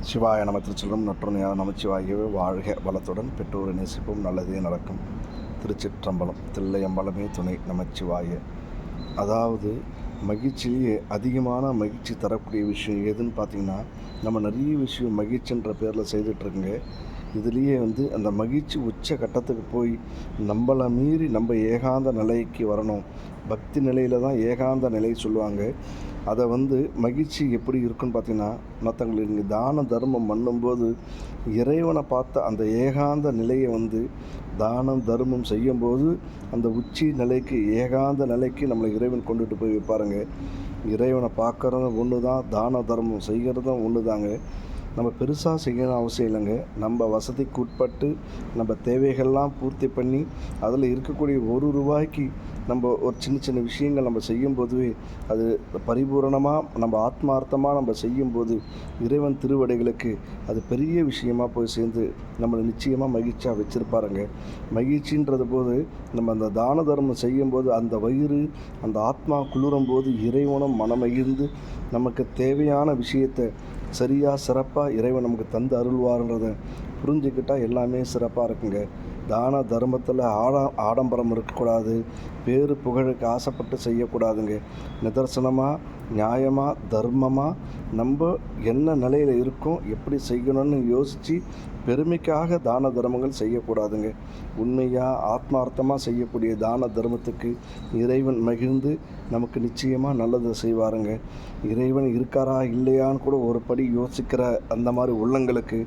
சிவாய நம திருச்செல்வம் நற்றுணையாக நமச்சிவாயவே வாழ்க வளத்துடன் பெற்றோரை நேசிப்போம் நல்லதே நடக்கும். திருச்சிற்றம்பலம் தில்லையம்பலமே துணை நமச்சிவாய. அதாவது மகிழ்ச்சியிலேயே அதிகமான மகிழ்ச்சி தரக்கூடிய விஷயம் எதுன்னு பார்த்திங்கன்னா, நம்ம நிறைய விஷயம் மகிழ்ச்சின்ற பேரில் செய்துட்ருக்குங்க. இதுலேயே அந்த மகிழ்ச்சி உச்ச கட்டத்துக்கு போய் நம்மளை மீறி நம்ம ஏகாந்த நிலைக்கு வரணும். பக்தி நிலையில் தான் ஏகாந்த நிலை சொல்லுவாங்க. அதை மகிழ்ச்சி எப்படி இருக்குன்னு பார்த்திங்கன்னா, மற்றவங்களுக்கு நீங்கள் தான தர்மம் பண்ணும்போது இறைவனை பார்த்த அந்த ஏகாந்த நிலையை தானம் தர்மம் செய்யும்போது அந்த உச்சி நிலைக்கு ஏகாந்த நிலைக்கு நம்மளை இறைவன் கொண்டுட்டு போய் வைப்பாருங்க. இறைவனை பார்க்குறதும் ஒன்று தான், தான தர்மம் செய்கிறதும் ஒன்று தாங்க. நம்ம பெருசாக செய்யணும் அவசியம் இல்லைங்க. நம்ம வசதிக்கு உட்பட்டு நம்ம தேவைகள்லாம் பூர்த்தி பண்ணி அதில் இருக்கக்கூடிய ₹1 நம்ம ஒரு சின்ன சின்ன விஷயங்கள் நம்ம செய்யும்போதுவே அது பரிபூரணமாக நம்ம ஆத்மார்த்தமாக நம்ம செய்யும்போது இறைவன் திருவடிகளுக்கு அது பெரிய விஷயமாக போய் சேர்ந்து நம்மளை நிச்சயமாக மகிழ்ச்சியாக வச்சுருப்பாருங்க. மகிழ்ச்சின்றது போது நம்ம அந்த தான தர்மம் செய்யும்போது அந்த வயிறு அந்த ஆத்மா குளிரும்போது இறைவனும் மனமகிழ்ந்து நமக்கு தேவையான விஷயத்தை சரியாக சிறப்பாக இறைவன் நமக்கு தந்து அருள்வார்ன்றதை புரிஞ்சுக்கிட்டால் எல்லாமே சிறப்பாக இருக்குங்க. தான தர்மத்தில் ஆடம்பரம் இருக்கக்கூடாது, பேரு புகழுக்கு ஆசைப்பட்டு செய்யக்கூடாதுங்க. நிதர்சனமாக நியாயமாக தர்மமாக நம்ம என்ன நிலையில் இருக்கோம், எப்படி செய்யணும்னு யோசித்து பெருமைக்காக தான தர்மங்கள் செய்யக்கூடாதுங்க. உண்மையாக ஆத்மார்த்தமாக செய்யக்கூடிய தான தர்மத்துக்கு இறைவன் மகிழ்ந்து நமக்கு நிச்சயமாக நல்லது செய்வாருங்க. இறைவன் இருக்காரா இல்லையான்னு கூட ஒரு படி யோசிக்கிற அந்த மாதிரி உள்ளங்களுக்கு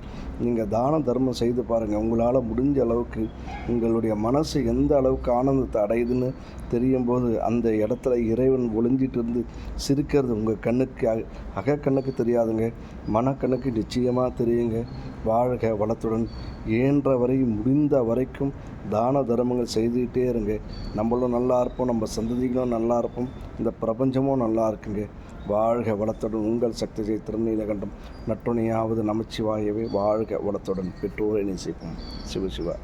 நீங்கள் தான தர்மம் செய்து பாருங்கள். உங்களால் முடிஞ்ச அளவுக்கு உங்களுடைய மனசு எந்த அளவுக்கு ஆனந்தத்தை அடையுதுன்னு தெரியும் போது அந்த இடத்துல இறைவன் ஒளிஞ்சிட்டு இருந்து சிரிக்கிறது உங்கள் கண்ணுக்கு அகக்கண்ணுக்கு தெரியாதுங்க, மனக்கண்ணுக்கு நிச்சயமாக தெரியுங்க. வாழ்க வளத்துடன் இயன்ற வரை முடிந்த வரைக்கும் தான தர்மங்கள் செய்துக்கிட்டே இருங்க. நம்மளும் நல்லா இருப்போம், நம்ம சந்ததிகளும் நல்லா இருப்போம், இந்த பிரபஞ்சமும் நல்லா இருக்குங்க. வாழ்க வளத்துடன் உங்கள் சக்தி ஜெய் திருநீலகண்டம் நற்றுணையாவது நமச்சிவாயவே. வாழ்க வளத்துடன் பெற்றோரை நேசிப்போம். சிவசிவா.